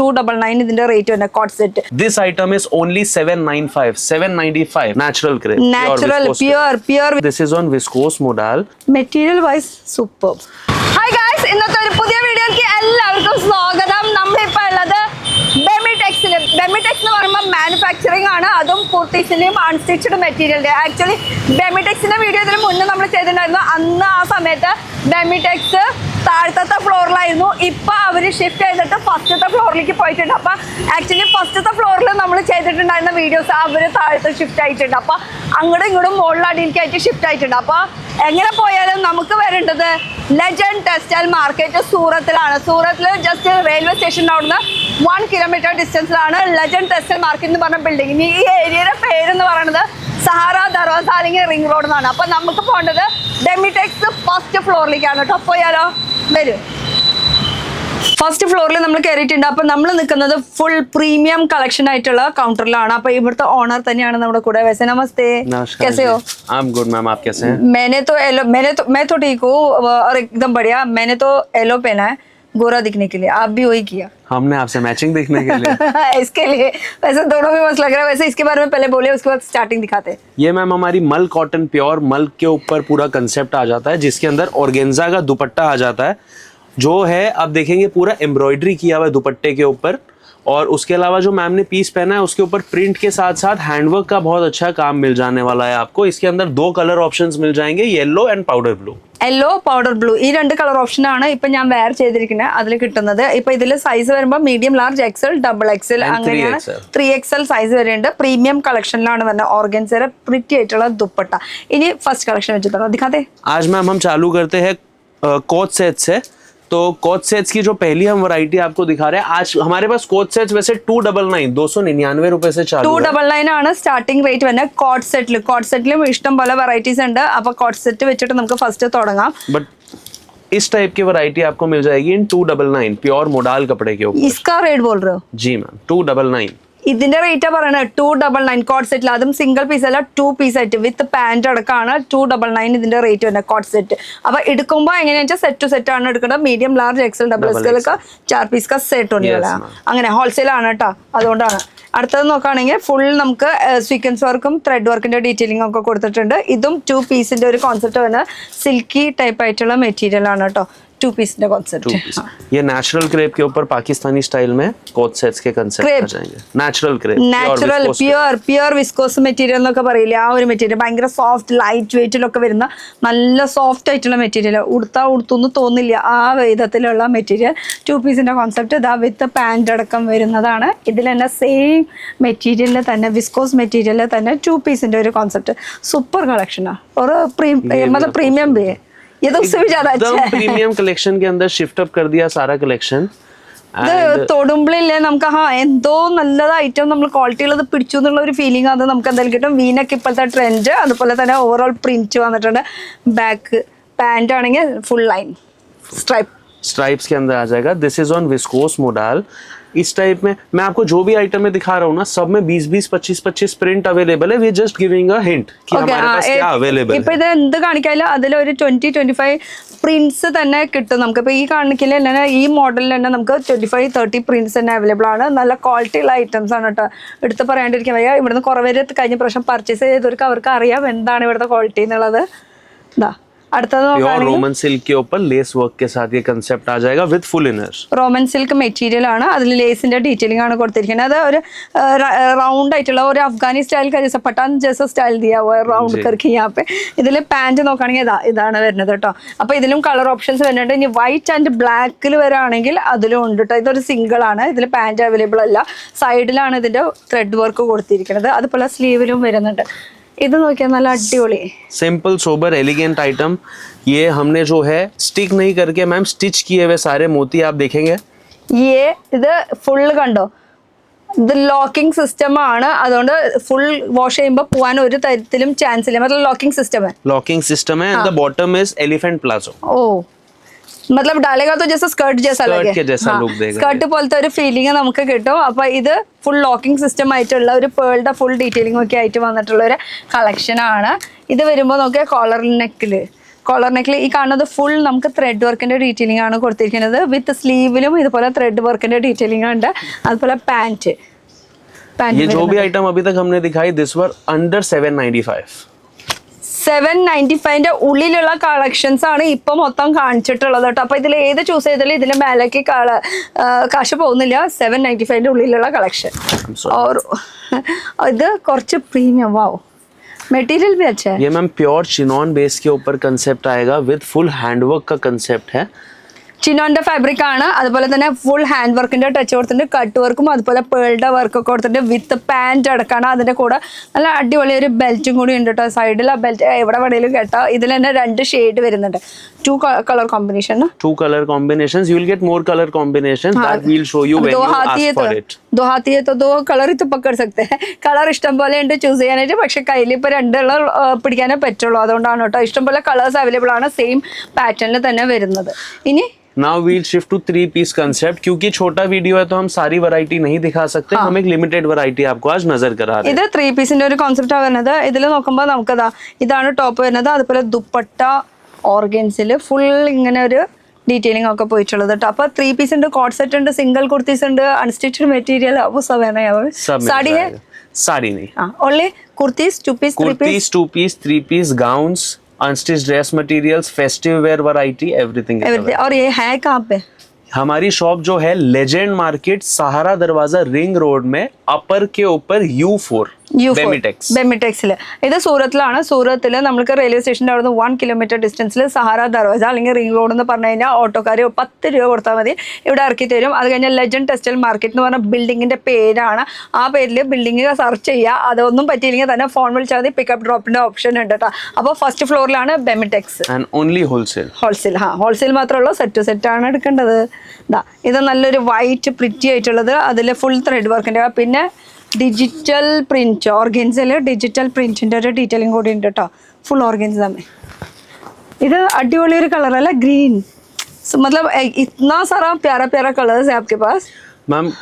299 ഇതിന്റെ റേറ്റ് വരുന്നത് coat set. This item is only 795 natural crepe. Natural pure. This is on viscose modal. Material wise superb. Hi guys, ഇന്നത്തെ ഒരു പുതിയ വീഡിയോയിലേക്ക് എല്ലാവർക്കും സ്വാഗതം. നമ്മളിപ്പോൾ ഉള്ളത് ബെമിടെക്സിൽ. ബെമിടെക്സ് എന്ന് പറയുമ്പോൾ മാനുഫാക്ചറിങ് ആണ്, അതും കുർത്തീസിന്റെയും അൺസ്റ്റിച്ച്ഡ് മെറ്റീരിയലിന്റെ. ആക്ച്വലി ബെമിടെക്സിന്റെ വീഡിയോ ഇതിന് മുന്നേ നമ്മൾ ചെയ്തിട്ടുണ്ടായിരുന്നു. അന്ന് ആ സമയത്ത് ബെമിടെക്സ് താഴത്തെ ഫ്ലോറിലായിരുന്നു. ഇപ്പൊ അവര് ഷിഫ്റ്റ് ചെയ്തിട്ട് ഫസ്റ്റത്തെ ഫ്ലോറിലേക്ക് പോയിട്ടുണ്ട്. അപ്പൊ ആക്ച്വലി ഫസ്റ്റത്തെ ഫ്ലോറിൽ നമ്മൾ ചെയ്തിട്ടുണ്ടായിരുന്ന വീഡിയോസ് അവര് താഴത്ത് ഷിഫ്റ്റ് ആയിട്ടുണ്ട്. അപ്പൊ അങ്ങോട്ടും ഇങ്ങോട്ടും മുകളിലടിയിലേക്കായിട്ട് ഷിഫ്റ്റ് ആയിട്ടുണ്ട്. അപ്പൊ എങ്ങനെ പോയാലും നമുക്ക് വരേണ്ടത് ലെജൻഡ് ടെക്സ്റ്റൈൽ മാർക്കറ്റ് സൂറത്തിലാണ്. സൂറത്തിൽ ജസ്റ്റ് റെയിൽവേ സ്റ്റേഷൻ്റെ അവിടുന്ന് 1 കിലോമീറ്റർ ഡിസ്റ്റൻസിലാണ് ലെജൻഡ് ടെക്സ്റ്റൈൽ മാർക്കറ്റ് എന്ന് പറഞ്ഞ ബിൽഡിംഗ്. ഇനി ഈ ഏരിയയുടെ പേരെന്ന് പറയുന്നത് സഹാറ ദർവാസ അല്ലെങ്കിൽ റിംഗ് റോഡ് എന്നാണ്. അപ്പൊ നമുക്ക് പോകേണ്ടത് ബെമിടെക്സ് ഫസ്റ്റ് ഫ്ലോറിലേക്കാണ് കേട്ടോ. പോയാലോ, വരും. ഫസ്റ്റ് ഫ്ലോറിൽ നമ്മൾ കയറിയിട്ടുണ്ട്. അപ്പൊ നമ്മൾ നിൽക്കുന്നത് ഫുൾ പ്രീമിയം കളക്ഷൻ ആയിട്ടുള്ള കൗണ്ടറിലാണ്. അപ്പൊ ഇവിടുത്തെ ഓണർ തന്നെയാണ് നമ്മുടെ കൂടെ. വैसे नमस्ते, कैसे हो? I'm good मैम, आप कैसे हैं? मैं तो ठीक हूँ और एकदम बढ़िया. मैंने तो येलो पहना है गोरा दिखने के लिए, आप भी वही किया. हमने आपसे मैचिंग देखने के लिए इसके लिए वैसे दोनों भी मस्त लग रहा है. वैसे इसके बारे में पहले बोले, उसके बाद स्टार्टिंग दिखाते. ये मैम हमारी मल कॉटन प्योर मल के ऊपर पूरा कंसेप्ट आ जाता है, जिसके अंदर ऑर्गेन्जा का दुपट्टा आ जाता है, जो है आप देखेंगे पूरा एम्ब्रॉयडरी किया हुआ है दुपट्टे के ऊपर. और उसके अलावा जो मैम ने पीस पहना है उसके ऊपर प्रिंट के साथ साथ हैंडवर्क का बहुत अच्छा काम मिल जाने वाला है आपको. इसके अंदर 2 कलर ऑप्शंस मिल जाएंगे, yellow and powder blue. Yellow powder blue, ഈ 2 കളർ ഓപ്ഷനാണ് ഇപ്പൊ ഞാൻ വെയർ ചെയ്തിരിക്കുന്നത് അതിൽ കിട്ടുന്നത്. ഇപ്പൊ ഇതിൽ സൈസ് വരുമ്പോൾ medium, large, XL, double XL, അങ്ങനെയാണ് 3XL സൈസ് വരെയുണ്ട്. പ്രീമിയം കളക്ഷനിലാണ് വരുന്നത്. ഓർഗൻസയുടെ പ്രിറ്റി ആയിട്ടുള്ള ദുപ്പട്ട. ഇനി ഫസ്റ്റ് കളക്ഷൻ വെച്ചിട്ടുണ്ടോ, ദിഖാത്തെ. आज मैम हम चालू करते हैं कोच सेट से. तो कोच सेट्स की जो पहली हम वैरायटी आपको दिखा रहे हैं, आज हमारे पास कोच सेट्स वैसे 299 रुपए से चालू 299 ആണ് സ്റ്റാർട്ടിംഗ് റേറ്റ് വരുന്നത് കോട്ട് സെറ്റിൽ. കോട്ട് സെറ്റിലും ഇഷ്ടം പോലെ വെറൈറ്റീസ് ഉണ്ട്. അപ്പൊ കോട്ട് സെറ്റ് വെച്ചിട്ട് നമുക്ക് ഫസ്റ്റ് തുടങ്ങാം. बट इस टाइप की वैरायटी आपको मिल जाएगी इन 299 प्योर मोडाल कपड़े के ऊपर. इसका रेट बोल रहे हो? जी मैम, 299. ഇതിന്റെ റേറ്റാ പറയുന്നത് 299 കോട്ട് സെറ്റിൽ. അതും സിംഗിൾ പീസ് അല്ല, 2 പീസ് ആയിട്ട് വിത്ത് പാന്റ് അടക്കമാണ് 299 ഇതിന്റെ റേറ്റ് വരുന്നത് കോട്ട് സെറ്റ്. അപ്പൊ എടുക്കുമ്പോൾ എങ്ങനെയാ വെച്ചാൽ സെറ്റ് ടു സെറ്റ് ആണ് എടുക്കുന്നത്. Medium, large, XL, double XL ഒക്കെ 4 പീസ് का സെറ്റ് ഉണ്ട്. അങ്ങനെ ഹോൾസെയിൽ ആണ് കേട്ടോ, അതുകൊണ്ടാണ്. അടുത്തത് നോക്കുകയാണെങ്കിൽ ഫുൾ നമുക്ക് സ്വീക്വൻസ് വർക്കും ത്രെഡ് വർക്കിന്റെ ഡീറ്റെയിലിംഗ് ഒക്കെ കൊടുത്തിട്ടുണ്ട്. ഇതും 2 പീസിന്റെ ഒരു കോൺസെപ്റ്റ് വരുന്നത് സിൽക്കി ടൈപ്പ് ആയിട്ടുള്ള മെറ്റീരിയൽ ആണ് കേട്ടോ. 2 പീസിന്റെ കോൺസെപ്റ്റ്. ये नेचुरल क्रेप के ऊपर पाकिस्तानी स्टाइल में कोट सेट्स के कंसेप्ट आ जाएंगे. Natural crepe, natural pure viscose material എന്നൊക്കെ പറയില്ലേ, ആ ഒരു മെറ്റീരിയൽ. ഭയങ്കര സോഫ്റ്റ് ലൈറ്റ് വെയിറ്റിലൊക്കെ വരുന്ന നല്ല സോഫ്റ്റ് ആയിട്ടുള്ള മെറ്റീരിയൽ. ഉടുത്തൊന്നും തോന്നില്ല ആ വിധത്തിലുള്ള മെറ്റീരിയൽ. 2 പീസിന്റെ കോൺസെപ്റ്റ് ഇതാ വിത്ത് പാന്റ് അടക്കം വരുന്നതാണ്. ഇതിൽ തന്നെ സെയിം മെറ്റീരിയലിൽ തന്നെ വിസ്കോസ് മെറ്റീരിയലിൽ തന്നെ 2 പീസിന്റെ ഒരു കോൺസെപ്റ്റ്. സൂപ്പർ കളക്ഷനാണ്. और मतलब प्रीमियम भी है ये, तो उससे भी ज्यादा अच्छा है. प्रीमियम कलेक्शन के अंदर शिफ्ट अप कर दिया सारा कलेक्शन. തൊടുമ്പിളില്ലേ നമുക്ക് എന്തോ നല്ലത് ഐറ്റം നമ്മൾ ക്വാളിറ്റി ഉള്ളത് പിടിച്ചു എന്നുള്ള ഒരു ഫീലിംഗ് അത് നമുക്ക് എന്തായാലും കിട്ടും. വീനൊക്കെ ഇപ്പോഴത്തെ ട്രെൻഡ്, അതുപോലെ തന്നെ ഓവറോൾ പ്രിന്റ് വന്നിട്ടുണ്ട്. ബാക്ക് പാന്റ് ആണെങ്കിൽ ഫുൾ ലൈൻ स्ट्राइप्स के अंदर आ जाएगा. This is on viscose modal. इस टाइप में मैं आपको जो भी आइटम में दिखा रहा हूँ ना, सब में 20 25 प्रिंट अवेलेबल है. We just giving a hint कि हमारे पास क्या अवेलेबल है. ഇപ്പൊ ഇത് എന്ത് കാണിക്കാലും അതിലൊരു 20-25 പ്രിന്റ്സ് തന്നെ കിട്ടും നമുക്ക്. ഇപ്പൊ ഈ കാണിക്കല് തന്നെ ഈ മോഡലിൽ തന്നെ നമുക്ക് 25-30 പ്രിന്റ്സ് തന്നെ അവൈലബിൾ ആണ്. നല്ല ക്വാളിറ്റി ഉള്ള ഐറ്റംസ് ആണ് കേട്ടോ. എടുത്ത് പറയാണ്ടിരിക്കാൻ വയ്യ. ഇവിടുന്ന് കുറേ പേര് കഴിഞ്ഞ പ്രാവശ്യം പർച്ചേസ് ചെയ്തവർക്ക് അവർക്ക് അറിയാം എന്താണ് ഇവിടുത്തെ ക്വാളിറ്റി എന്നുള്ളത്. ഇതാ അടുത്തത് रोमन सिल्क के ऊपर लेस वर्क के साथ ये कंसेप्ट आ जाएगा with full inner. Roman silk material ആണ്. അതിൽ ലേസിന്റെ ഡീറ്റെയിലിംഗ് ആണ് കൊടുത്തിരിക്കുന്നത്. അത് ഒരു റൗണ്ട് ആയിട്ടുള്ള ഒരു അഫ്ഗാനി സ്റ്റൈൽ का जैसा पठान जैसा स्टाइल दिया हुआ है राउंड करके यहाँ पे. ഇതിൽ പാന്റ് നോക്കുകയാണെങ്കിൽ ഇതാണ് വരുന്നത് കേട്ടോ. അപ്പൊ ഇതിലും കളർ ഓപ്ഷൻസ് വരുന്നുണ്ട്. ഇനി വൈറ്റ് ആൻഡ് ബ്ലാക്കിൽ വരാണെങ്കിൽ അതിലും ഉണ്ട് കേട്ടോ. ഇതൊരു സിംഗിൾ ആണ്. ഇതിൽ പാന്റ് അവൈലബിൾ അല്ല. സൈഡിലാണ് ഇതിന്റെ ത്രെഡ് വർക്ക് കൊടുത്തിരിക്കുന്നത്. അതുപോലെ സ്ലീവിലും വരുന്നുണ്ട്. ഇത് നോക്കിയാൽ നല്ല അടിപൊളി सिंपल सोबर एलिगेंट आइटम. ये हमने जो है स्टिक नहीं करके मैम स्टिच किए हुए सारे मोती आप देखेंगे. ഇത് ഫുൾ കണ്ടോ, ഇത് ലോക്കിംഗ് സിസ്റ്റം ആണ്. അതുകൊണ്ട് ഫുൾ വാഷ് ചെയ്യുമ്പോൾ പോകാൻ ഒരു തരത്തിലും ചാൻസ് ഇല്ല. मतलब लॉकिंग सिस्टम है and the bottom is elephant palazzo. ओ मतलब डालेगा तो जैसा स्कर्ट जैसा लगे, സ്കർട്ട് പോലത്തെ ഒരു ഫീലിംഗ് നമുക്ക് കിട്ടും. അപ്പൊ ഇത് ഫുൾ ലോക്കിംഗ് സിസ്റ്റം ആയിട്ടുള്ള ഒരു പേളുടെ ഫുൾ ഡീറ്റെയിലിംഗ് ഒക്കെ ആയിട്ട് വന്നിട്ടുള്ള ഒരു കളക്ഷൻ ആണ്. ഇത് വരുമ്പോൾ നോക്കിയാൽ കോളർ നെക്കില് കോളർ നെക്കിൽ ഈ കാണുന്നത് ഫുൾ നമുക്ക് ത്രെഡ് വർക്കിന്റെ ഡീറ്റെയിലിംഗ് ആണ് കൊടുത്തിരിക്കുന്നത്. വിത്ത് സ്ലീവിലും ഇതുപോലെ ത്രെഡ് വർക്കിന്റെ ഡീറ്റെയിലിംഗ് ഉണ്ട്. അതുപോലെ പാന്റ് ये जो भी आइटम अभी तक हमने दिखाई दिस वर अंडर 795. 795 ഉള്ളിലുള്ള കളക്ഷൻസ് ആണ് ഇപ്പൊ മൊത്തം കാണിച്ചിട്ടുള്ളത് കേട്ടോ. അപ്പൊ ഇതിൽ ഏത് ചൂസ് ചെയ്താലും ഇതിന്റെ മേലേക്ക് കാശ് പോകുന്നില്ല. 795 ഉള്ളിലുള്ള കളക്ഷൻ. ഇത് കുറച്ച് പ്രീമിയം. വാവ്, मटेरियल भी अच्छा है. ये मैम प्योर चिनॉन बेस के ऊपर कंसेप्ट आएगा विद फुल हैंडवर्क का कंसेप्ट है. ചിനോന്റെ ഫാബ്രിക് ആണ്. അതുപോലെ തന്നെ ഫുൾ ഹാൻഡ് വർക്കിന്റെ ടച്ച് കൊടുത്തിട്ടുണ്ട്. കട്ട് വർക്കും അതുപോലെ പേളുടെ വർക്കൊക്കെ കൊടുത്തിട്ടുണ്ട്. വിത്ത് പാന്റ് അടക്കാണ്. അതിന്റെ കൂടെ നല്ല അടിപൊളി ഒരു ബെൽറ്റും കൂടി ഉണ്ട് കേട്ടോ. സൈഡിൽ ആ ബെൽറ്റ് എവിടെ വേണേലും കേട്ടോ. ഇതിൽ തന്നെ 2 ഷെയ്ഡ് വരുന്നുണ്ട്. 2 color combination. 2 color combinations. You will get more color combinations that we'll show you when you ask for it. दो हाथी है तो 2 color ही तो पकड़ सकते हैं. കളർ ഇഷ്ടം പോലെ ഉണ്ട് ചൂസ് ചെയ്യാനായിട്ട്. പക്ഷെ കയ്യിൽ ഇപ്പോൾ 2 കളർ പിടിക്കാനേ പറ്റുള്ളൂ. അതുകൊണ്ടാണ് കേട്ടോ. ഇഷ്ടം പോലെ കളേഴ്സ് അവൈലബിൾ ആണ്. സെയിം പാറ്റേണിൽ തന്നെ വരുന്നത്. ഇനി Now we'll shift to 3-piece concept. क्योंकि छोटा वीडियो है तो हम सारी वैरायटी नहीं दिखा सकते. हम एक लिमिटेड वैरायटी आपको आज नजर करा रहे हैं. ഇത് 3 പീസിന്റെ ഒരു കോൺസെപ്റ്റ് ആണ് വരുന്നത്. ഇതിൽ നോക്കുമ്പോൾ നമുക്കതാ ഇതാണ് ടോപ്പ് വരുന്നത്. അതുപോലെ ദുപ്പട്ട ഓർഗൻസിൽ ഫുൾ ഇങ്ങനെ ഒരു ഡീറ്റെയിലിംഗ് ഒക്കെ പോയിട്ടുള്ളത് കേട്ടോ. അപ്പൊ 3 പീസ് ഉണ്ട്, കോട്ട് സെറ്റ് ഉണ്ട്, സിംഗിൾ കുർത്തീസ് ഉണ്ട്, അൺസ്റ്റിച്ച്ഡ് മെറ്റീരിयल वो सब है ना यार. साड़ी है? साड़ी नहीं. Only kurtis, 2 piece, 3 piece. Kurtis, 2 piece, 3 piece, gowns, unstitched dress materials, festive wear variety, everything. और ये है कहाँ पे? हमारी शॉप जो है लेजेंड मार्केट सहारा दरवाजा रिंग रोड में अपर के ऊपर U4 ബെമിടെക്സിൽ. ഇത് സൂറത്തിലാണ്. സൂറത്തിൽ നമുക്ക് റെയിൽവേ സ്റ്റേഷൻ്റെ അവിടെ നിന്ന് 1 കിലോമീറ്റർ ഡിസ്റ്റൻസിൽ സഹാര ദർവാജ അല്ലെങ്കിൽ റിംഗ് റോഡ് എന്ന് പറഞ്ഞു കഴിഞ്ഞാൽ ഓട്ടോക്കാർ 10 രൂപ കൊടുത്താൽ മതി ഇവിടെ ഇറക്കി തരും. അത് കഴിഞ്ഞാൽ ലെജൻഡ് ടെക്സ്റ്റൈൽ മാർക്കറ്റ് എന്ന് പറഞ്ഞ ബിൽഡിങ്ങിന്റെ പേരാണ്. ആ പേരിൽ ബിൽഡിംഗ് സെർച്ച് ചെയ്യുക. അതൊന്നും പറ്റിയില്ലെങ്കിൽ തന്നെ ഫോൺ വിളിച്ചാൽ മതി. പിക്കപ്പ് ഡ്രോപ്പിന്റെ ഓപ്ഷൻ ഉണ്ട് കേട്ടോ. അപ്പോൾ ഫസ്റ്റ് ഫ്ലോറിലാണ് ബെമിടെക്സ്. ഹോൾസെയിൽ മാത്രമേ ഉള്ളൂ. സെറ്റ് ടു സെറ്റ് ആണ് എടുക്കേണ്ടത്. ഇത് നല്ലൊരു വൈറ്റ് പ്രിറ്റി ആയിട്ടുള്ളത്. അതിൽ ഫുൾ ത്രെഡ് വർക്കിന്റെ. പിന്നെ ഡിജിറ്റൽ പ്രിന്റ് ഓർഗൻസിൽ ഡിജിറ്റൽ പ്രിന്റിന്റെ ഒരു ഡീറ്റെയിലിംഗ് കൂടി ഉണ്ട് കേട്ടോ. ഫുൾ ഓർഗൻസ് തന്നെ. ഇത് അടിപൊളി ഒരു കളർ അല്ല, ഗ്രീൻ. मतलब इतना सारा प्यारा प्यारा कलर्स है आपके पास. मैम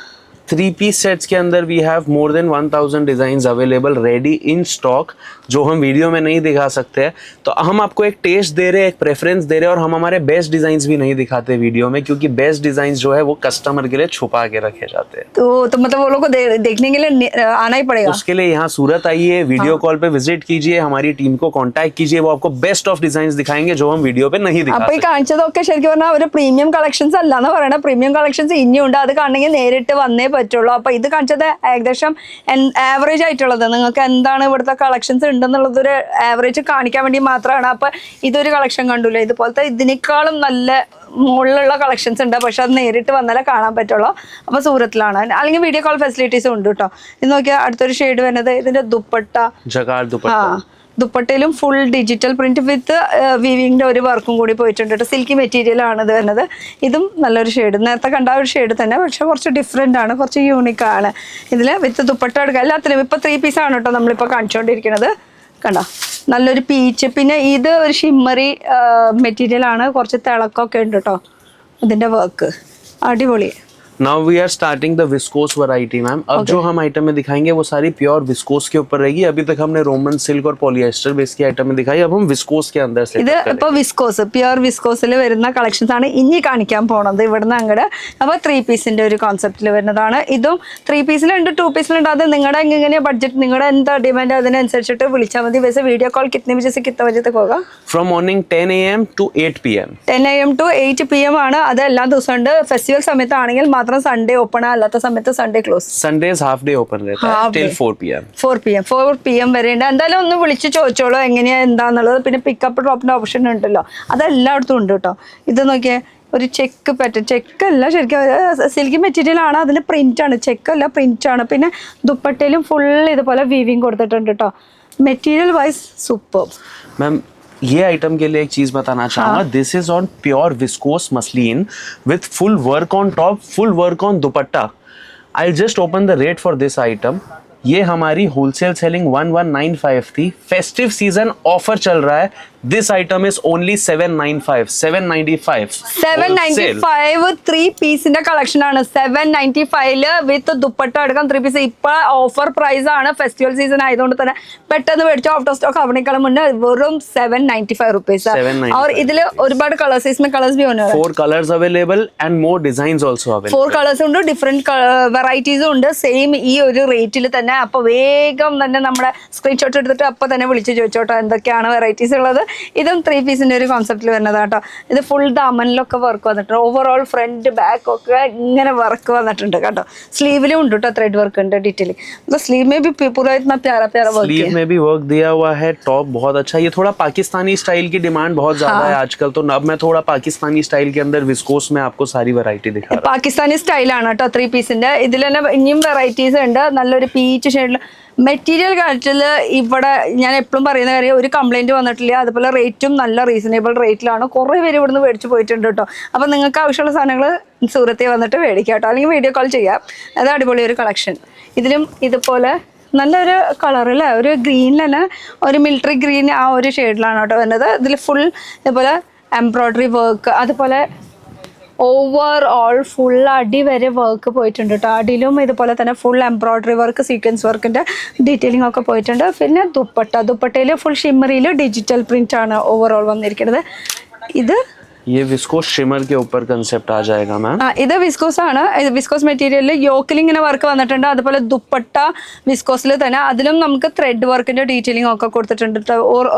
3-piece सेट्स के अंदर we have more than 1000 design available ready in stock जो हम वीडियो में नहीं दिखा सकते हैं. तो हम आपको एक टेस्ट दे रहे हैं, एक प्रेफरेंस दे रहे हैं और हम हमारे बेस्ट डिजाइन्स भी नहीं दिखाते वीडियो में क्योंकि बेस्ट डिजाइन्स जो है वो कस्टमर के लिए छुपा के रखे जाते हैं. तो मतलब वो लोग को देखने के लिए आना ही पड़ेगा. उसके लिए यहाँ सूरत आइए, वीडियो कॉल पे विजिट कीजिए, हमारी टीम को कॉन्टैक्ट कीजिए. वो आपको बेस्ट ऑफ डिजाइन्स दिखाएंगे जो हम वीडियो पे नहीं दिखा सकते. അപ്പോൾ ഈ കാണിച്ചതൊക്കെ ശരിക്കും പറഞ്ഞാൽ ഒരു പ്രീമിയം കളക്ഷൻസ് അല്ല എന്ന് പറയണ. പ്രീമിയം കളക്ഷൻസ് ഇനിയുണ്ട്. അത് കാണണമെങ്കിൽ നേരിട്ട് വന്നേ പറ്റുള്ളൂ. അപ്പൊ ഇത് കാണിച്ചത് ഏകദേശം ആവറേജ് ആയിട്ടുള്ളത്. നിങ്ങൾക്ക് എന്താണ് ഇവിടുത്തെ കളക്ഷൻസ് ഉണ്ടെന്നുള്ളത് ഒരു ആവറേജ് കാണിക്കാൻ വേണ്ടി മാത്രമാണ്. അപ്പൊ ഇതൊരു കളക്ഷൻ കണ്ടില്ല. ഇതുപോലത്തെ ഇതിനേക്കാളും നല്ല മുകളിലുള്ള കളക്ഷൻസ് ഉണ്ട്. പക്ഷെ അത് നേരിട്ട് വന്നാലേ കാണാൻ പറ്റുള്ളൂ. അപ്പൊ സൂറത്തിലാണ്. അല്ലെങ്കിൽ വീഡിയോ കോൾ ഫെസിലിറ്റീസും ഉണ്ട് കേട്ടോ. ഇത് നോക്കിയാൽ അടുത്തൊരു ഷെയ്ഡ് വരുന്നത് ഇതിന്റെ ദുപ്പട്ട. ദുപ്പട്ടയിലും ഫുൾ ഡിജിറ്റൽ പ്രിന്റ് വിത്ത് വീവിങ്ങിന്റെ ഒരു വർക്കും കൂടി പോയിട്ടുണ്ട് കേട്ടോ. സിൽക്കി മെറ്റീരിയൽ ആണ് ഇത് വരുന്നത്. ഇതും നല്ലൊരു ഷെയ്ഡ്. നേരത്തെ കണ്ട ഒരു ഷെയ്ഡ് തന്നെ, പക്ഷെ കുറച്ച് ഡിഫറെന്റ് ആണ്, കുറച്ച് യൂണിക് ആണ്. ഇതിൽ വിത്ത് ദുപ്പട്ട എടുക്കുക. എല്ലാത്തിനും ഇപ്പൊ 3 പീസ് ആണ് കേട്ടോ നമ്മളിപ്പോൾ കാണിച്ചുകൊണ്ടിരിക്കുന്നത്. കണ്ടോ, നല്ലൊരു പീച്ച്. പിന്നെ ഇത് ഒരു ഷിമ്മറി മെറ്റീരിയൽ ആണ്. കുറച്ച് തിളക്കമൊക്കെ ഉണ്ട് കേട്ടോ ഇതിന്റെ വർക്ക്. അടിപൊളി. Now we are starting the viscose variety, ma'am. अब जो हम आइटम में दिखाएंगे वो सारी प्योर विस्कोस के ऊपर रहेगी. अभी तक हमने रोमन सिल्क और पॉलिएस्टर बेस की आइटम में दिखाई. अब हम विस्कोस के अंदर से ഇത് ഇപ്പോൾ വിസ്കോസ് പ്യുവർ വിസ്കോസിൽ വരുന്ന കളക്ഷൻസ് ആണ് ഇനി കാണിക്കാൻ പോണത് ഇവിടുന്ന് അങ്ങോട്ട്. അപ്പോൾ 3 പീസിന്റെ ഒരു കോൺസെപ്റ്റിൽ വരുന്നതാണ്. ഇതും 3 പീസിലുണ്ട്, 2 പീസിലുണ്ട്. അത് നിങ്ങളുടെ എങ്ങനെയാ ബഡ്ജറ്റ്, നിങ്ങളുടെ എന്താ ഡിമാൻഡ് അതിനനുസരിച്ചിട്ട് വിളിച്ചാൽ മതി. वैसे वीडियो कॉल कितने बजे से कितने बजे तक होगा? From morning 10 AM to 8 PM. 10 AM to 8 PM ആണ്. അത് എല്ലാ ദിവസവും ഉണ്ട്. ഫെസ്റ്റിവൽ സമയത്താണെങ്കിൽ സൺഡേ ഓപ്പൺ ആണ്, അല്ലാത്ത സമയത്ത് Sunday close. Sundays half day open रहता है till 4 PM. 4 PM വരെ ഉണ്ട്. എന്തായാലും ഒന്ന് വിളിച്ച് ചോദിച്ചോളൂ എങ്ങനെയാ എന്താന്നുള്ളത്. പിന്നെ പിക്കപ്പ് ഡ്രോപ്പിന്റെ ഓപ്ഷൻ ഉണ്ടല്ലോ, അതെല്ലായിടത്തും ഉണ്ട് കേട്ടോ. ഇത് നോക്കിയേ, ഒരു ചെക്ക് പാറ്റേൺ. ചെക്കല്ല, ശരിക്കും സിൽക്കി മെറ്റീരിയൽ ആണ്. അതിൽ പ്രിന്റ് ആണ്, ചെക്കല്ല പ്രിന്റ് ആണ്. പിന്നെ ദുപ്പട്ടയിലും ഫുൾ ഇതുപോലെ വീവിങ് കൊടുത്തിട്ടുണ്ട് കേട്ടോ. മെറ്റീരിयल वाइज सुपर. मैम ये आइटम के लिए एक चीज बताना चाहूंगा. This is on pure viscous muslin with full work on top, full work on dupatta. I just open the rate for this item. ये हमारी होलसेल सेलिंग 1195 थी. फेस्टिव सीजन ऑफर चल रहा है. This item is only 795, 795. 795 three പീസിന്റെ collection ആണ്. 795 വിത്ത് ദുപ്പട്ട എടുക്കാം 3 piece. ഇപ്പൊ ഓഫർ പ്രൈസ് ആണ്, ഫെസ്റ്റിവൽ സീസൺ ആയതുകൊണ്ട് തന്നെ പെട്ടെന്ന് മേടിച്ചോ. ഔട്ട് ഓഫ് സ്റ്റോക്ക് ആവണേക്കാളും മുന്നേ വെറും 795 रुपीज. और ഇതില് ഒരുപാട് കളേഴ്സ്, इसमें कलर्स भी होने वाले हैं. 4 colors available and more designs also available. 4 colours ഉണ്ട്, ഡിഫറെന്റ് വെറൈറ്റീസും ഉണ്ട്, സെയിം ഈ ഒരു റേറ്റിൽ തന്നെ. അപ്പൊ വേഗം തന്നെ നമ്മുടെ സ്ക്രീൻഷോട്ട് എടുത്തിട്ട് അപ്പൊ തന്നെ വിളിച്ച് ചോദിച്ചോട്ടോ എന്തൊക്കെയാണ് വെറൈറ്റീസ് ഉള്ളത്. ഇതും 3 പീസിന്റെ ഒരു കോൺസെപ്റ്റിൽ വരുന്നതാ കേട്ടോ. ഇത് ഫുൾ ദമനിലൊക്കെ വർക്ക് വന്നിട്ടുണ്ട്. ഓവറോൾ ഫ്രണ്ട് ബാക്ക് ഒക്കെ ഇങ്ങനെ വർക്ക് വന്നിട്ടുണ്ട് കേട്ടോ. സ്ലീവിലും ഉണ്ട് കേട്ടോ, ത്രെഡ് വർക്ക് ഉണ്ട് ഡീറ്റെയിലിംग. तो स्लीव में भी पूरा इतना प्यारा प्यारा वर्क है. स्लीव में भी वर्क दिया हुआ है. टॉप बहुत अच्छा. ये थोड़ा पाकिस्तानी स्टाइल की डिमांड बहुत ज्यादा है आजकल, तो अब मैं थोड़ा पाकिस्तानी स्टाइल के अंदर विस्कोस में आपको सारी वैरायटी दिखा रहा हूं. പാകിസ്ഥാനി സ്റ്റൈലാണ് കേട്ടോ 3 പീസിന്റെ. ഇതിൽ തന്നെ ഇനിയും വെറൈറ്റീസ് ഉണ്ട്. നല്ലൊരു പീച്ച് ഷെയ്ഡിൽ മെറ്റീരിയൽ കാര്യത്തിൽ ഇവിടെ ഞാൻ എപ്പോഴും പറയുന്ന കാര്യം, ഒരു കംപ്ലൈന്റ് വന്നിട്ടില്ല. അതുപോലെ റേറ്റും നല്ല റീസണബിൾ റേറ്റിലാണ്. കുറേ പേര് ഇവിടുന്ന് മേടിച്ച് പോയിട്ടുണ്ട് കേട്ടോ. അപ്പം നിങ്ങൾക്ക് ആവശ്യമുള്ള സാധനങ്ങൾ സൂറത്തിൽ വന്നിട്ട് മേടിക്കാം കേട്ടോ, അല്ലെങ്കിൽ വീഡിയോ കോൾ ചെയ്യാം. അത് അടിപൊളി ഒരു കളക്ഷൻ. ഇതിലും ഇതുപോലെ നല്ലൊരു കളറിൽ ഒരു ഗ്രീനിൽ തന്നെ ഒരു മിലിറ്ററി ഗ്രീൻ ആ ഒരു ഷെയ്ഡിലാണ് കേട്ടോ വരുന്നത്. ഇതിൽ ഫുൾ ഇതുപോലെ എംബ്രോയ്ഡറി വർക്ക്, അതുപോലെ ഓവർ ഓൾ ഫുൾ അടി വരെ വർക്ക് പോയിട്ടുണ്ട് കേട്ടോ. അടിയിലും ഇതുപോലെ തന്നെ ഫുൾ എംബ്രോയ്ഡറി വർക്ക്, സീക്വൻസ് വർക്കിൻ്റെ ഡീറ്റെയിലിംഗ് ഒക്കെ പോയിട്ടുണ്ട്. പിന്നെ ദുപ്പട്ടയിൽ ഫുൾ ഷിമ്മറിയിൽ ഡിജിറ്റൽ പ്രിന്റ് ആണ് ഓവറോൾ വന്നിരിക്കുന്നത്. ഇത് ये विस्कोस शिमर के ऊपर कंसेप्ट आ जाएगा मैम. ഇത് വിസ്കോസ് ആണ്. വിസ്കോസ് മെറ്റീരിയലിൽ യോക്കിൽ ഇങ്ങനെ വർക്ക് വന്നിട്ടുണ്ട്. അതുപോലെ ദുപ്പട്ട വിസ്കോസിൽ തന്നെ, അതിലും നമുക്ക് ത്രെഡ് വർക്കിന്റെ ഡീറ്റെയിലിംഗ് ഒക്കെ കൊടുത്തിട്ടുണ്ട്.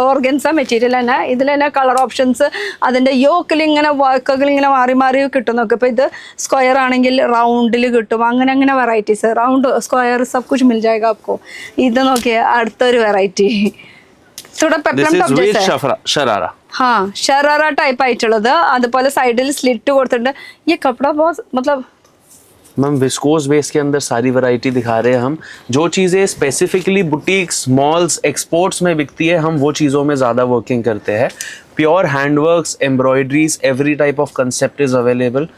ഓർഗൻസ മെറ്റീരിയൽ തന്നെ. ഇതിൽ തന്നെ കളർ ഓപ്ഷൻസ്, അതിന്റെ യോക്കിൽ ഇങ്ങനെ വർക്കുകൾ ഇങ്ങനെ മാറി മാറി കിട്ടും നോക്കും. ഇപ്പൊ ഇത് സ്ക്വയർ ആണെങ്കിൽ റൗണ്ടിൽ കിട്ടും. അങ്ങനെ അങ്ങനെ വെറൈറ്റീസ്, റൗണ്ട് സ്ക്വയർ സബ് കുछ मिल जाएगा आपको. ഇത് നോക്കിയേ അടുത്തൊരു variety. This is with sharara. हाँ, शरारा टाइप ആയിട്ടുള്ളത്. അതുപോലെ സൈഡിൽ സ്ലിറ്റ് കൊടുത്തിട്ടുണ്ട്. ये कपड़ा बहुत मतलब मैम विस्कोस बेस के अंदर सारी वैरायटी दिखा रहे हैं हम. जो चीज़ें स्पेसिफिकली बुटीक्स, मॉल्स, एक्सपोर्ट्स में बिकती है, हम वो चीज़ों में ज़्यादा वर्किंग करते हैं. Pure handworks, embroideries, every type of concept is available.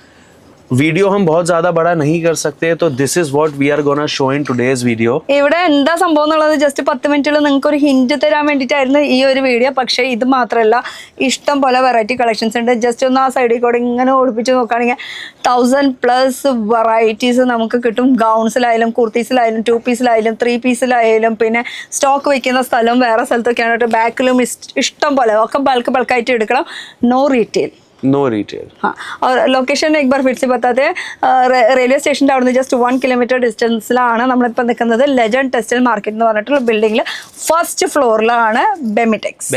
Video हम बहुत ज़्यादा बड़ा नहीं कर सकते, तो this is what we are gonna show in today's video. ഇവിടെ എന്താ സംഭവം എന്നുള്ളത് ജസ്റ്റ് 10 മിനിറ്റിൽ നിങ്ങൾക്ക് ഒരു ഹിന്റ് തരാൻ വേണ്ടിയിട്ടായിരുന്നു ഈ ഒരു വീഡിയോ. പക്ഷേ ഇത് മാത്രമല്ല, ഇഷ്ടം പോലെ വെറൈറ്റി കളക്ഷൻസ് ഉണ്ട്. ജസ്റ്റ് ഒന്ന് ആ സൈഡിൽ കൂടെ ഇങ്ങനെ ഓടിപ്പിച്ച് നോക്കുകയാണെങ്കിൽ 1000+ വെറൈറ്റീസ് നമുക്ക് കിട്ടും. ഗൗൺസിലായാലും, കുർത്തീസിലായാലും, 2 പീസിലായാലും, 3 പീസിലായാലും. പിന്നെ സ്റ്റോക്ക് വെക്കുന്ന സ്ഥലം വേറെ സ്ഥലത്തൊക്കെയാണ്. ബാക്കിലും ഇഷ്ടം പോലെ ഒക്കെ ബൾക്കായിട്ട് എടുക്കണം. No retail. No retail. हाँ, और लोकेशन एक बार फिर से बताते हैं. റെയിൽവേ സ്റ്റേഷൻ്റെ അവിടെ നിന്ന് ജസ്റ്റ് 1 കിലോമീറ്റർ ഡിസ്റ്റൻസിലാണ് നമ്മളിപ്പോൾ നിൽക്കുന്നത്. ലെജൻഡ് ടെക്സ്റ്റൈൽ മാർക്കറ്റ് എന്ന് പറഞ്ഞിട്ടുള്ള ബിൽഡിങ്ങിൽ ഫസ്റ്റ് ഫ്ലോറിലാണ് ബെമിടെക്സ്.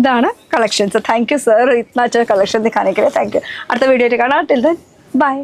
ഇതാണ് കളക്ഷൻസ്. താങ്ക് യു സർ, ഇतना अच्छा कलेक्शन दिखाने के लिए. Thank you. അടുത്ത വീഡിയോ ആയിട്ട് കാണാം. Till then bye.